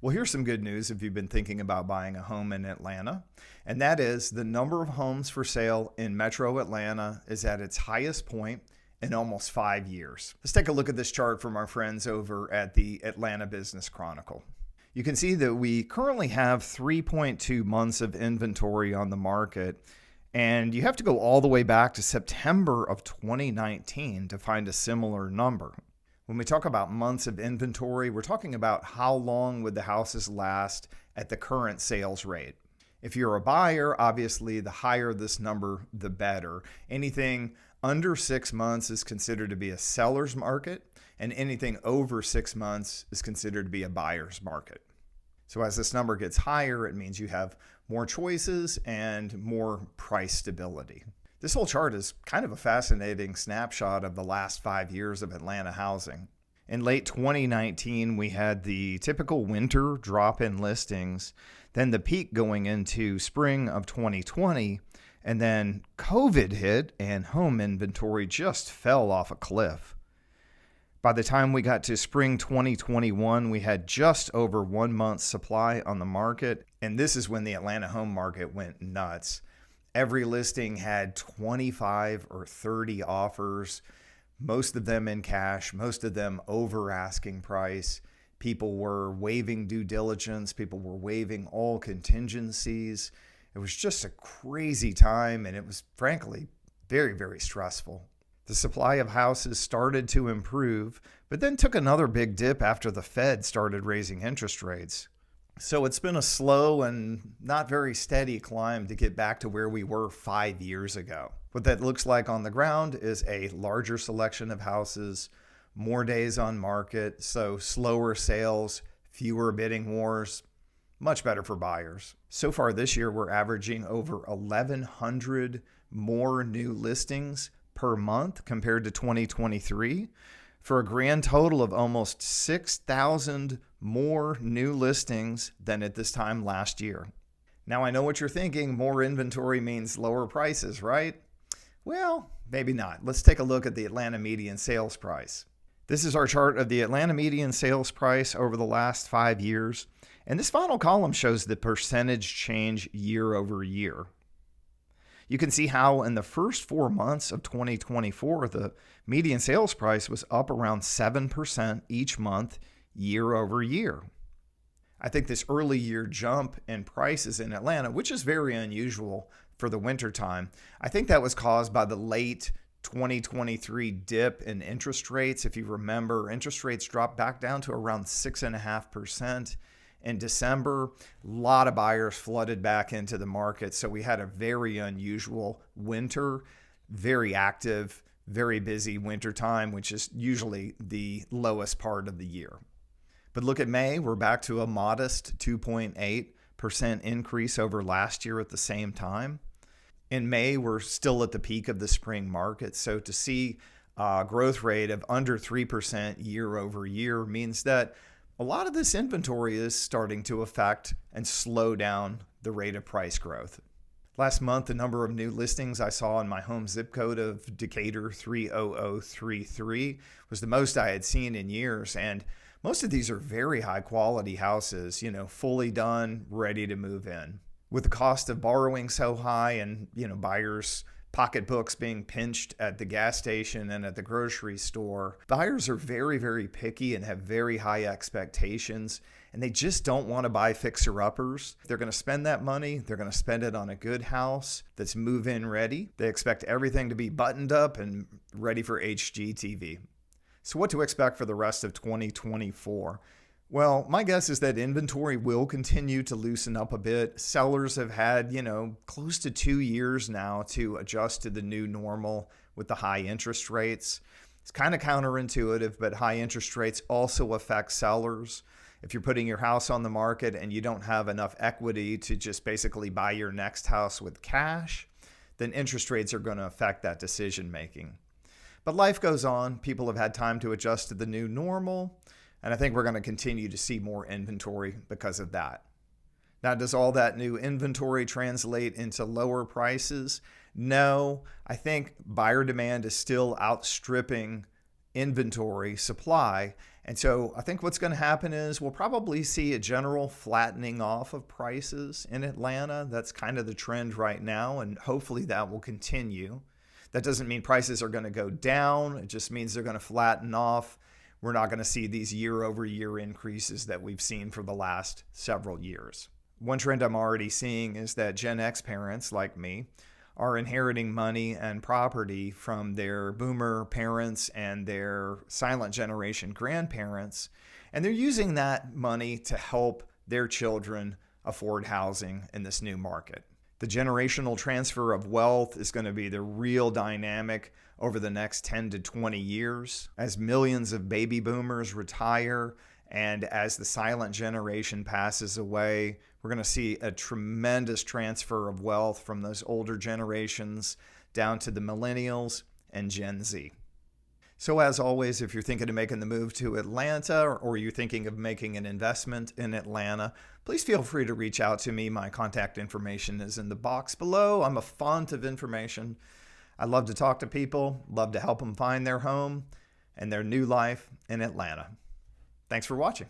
Well, here's some good news if you've been thinking about buying a home in Atlanta, and that is the number of homes for sale in Metro Atlanta is at its highest point in almost 5 years. Let's take a look at this chart from our friends over at the Atlanta Business Chronicle. You can see that we currently have 3.2 months of inventory on the market, and you have to go all the way back to September of 2019 to find a similar number. When we talk about months of inventory, we're talking about how long would the houses last at the current sales rate. If you're a buyer, obviously the higher this number, the better. Anything under 6 months is considered to be a seller's market, and anything over 6 months is considered to be a buyer's market. So as this number gets higher, it means you have more choices and more price stability. This whole chart is kind of a fascinating snapshot of the last 5 years of Atlanta housing. In late 2019, we had the typical winter drop in listings, then the peak going into spring of 2020, and then COVID hit and home inventory just fell off a cliff. By the time we got to spring 2021, we had just over 1 month's supply on the market, and this is when the Atlanta home market went nuts. Every listing had 25 or 30 offers, most of them in cash, most of them over asking price. People were waiving due diligence. People were waiving all contingencies. It was just a crazy time, and it was frankly very, very stressful. The supply of houses started to improve, but then took another big dip after the Fed started raising interest rates. So it's been a slow and not very steady climb to get back to where we were 5 years ago. What that looks like on the ground is a larger selection of houses, more days on market, so slower sales, fewer bidding wars, much better for buyers. So far this year, we're averaging over 1,100 more new listings per month compared to 2023, for a grand total of almost 6,000 more new listings than at this time last year. Now, I know what you're thinking. More inventory means lower prices, right? Well, maybe not. Let's take a look at the Atlanta median sales price. This is our chart of the Atlanta median sales price over the last 5 years. And this final column shows the percentage change year over year. You can see how in the first 4 months of 2024, the median sales price was up around 7% each month, year over year. I think this early year jump in prices in Atlanta, which is very unusual for the wintertime, I think that was caused by the late 2023 dip in interest rates. If you remember, interest rates dropped back down to around 6.5%. In December, a lot of buyers flooded back into the market. So we had a very unusual winter, very active, very busy winter time, which is usually the lowest part of the year. But look at May, we're back to a modest 2.8% increase over last year at the same time. In May, we're still at the peak of the spring market. So to see a growth rate of under 3% year over year means that a lot of this inventory is starting to affect and slow down the rate of price growth. Last month, the number of new listings I saw in my home zip code of Decatur 30033 was the most I had seen in years. And most of these are very high quality houses, fully done, ready to move in. With the cost of borrowing so high and, buyers' pocketbooks being pinched at the gas station and at the grocery store, buyers are very, very picky and have very high expectations, and they just don't want to buy fixer-uppers. They're going to spend that money. They're going to spend it on a good house that's move-in ready. They expect everything to be buttoned up and ready for HGTV. So what to expect for the rest of 2024? Well, my guess is that inventory will continue to loosen up a bit. Sellers have had, close to 2 years now to adjust to the new normal with the high interest rates. It's kind of counterintuitive, but high interest rates also affect sellers. If you're putting your house on the market and you don't have enough equity to just basically buy your next house with cash, then interest rates are going to affect that decision making. But life goes on. People have had time to adjust to the new normal. And I think we're going to continue to see more inventory because of that. Now, does all that new inventory translate into lower prices? No, I think buyer demand is still outstripping inventory supply. And so I think what's going to happen is we'll probably see a general flattening off of prices in Atlanta. That's kind of the trend right now, and hopefully that will continue. That doesn't mean prices are going to go down. It just means they're going to flatten off. We're not going to see these year-over-year increases that we've seen for the last several years. One trend I'm already seeing is that Gen X parents like me are inheriting money and property from their boomer parents and their silent generation grandparents, and they're using that money to help their children afford housing in this new market. The generational transfer of wealth is going to be the real dynamic over the next 10 to 20 years. As millions of baby boomers retire and as the silent generation passes away, we're going to see a tremendous transfer of wealth from those older generations down to the millennials and Gen Z. So as always, if you're thinking of making the move to Atlanta or you're thinking of making an investment in Atlanta, please feel free to reach out to me. My contact information is in the box below. I'm a font of information. I love to talk to people, love to help them find their home and their new life in Atlanta. Thanks for watching.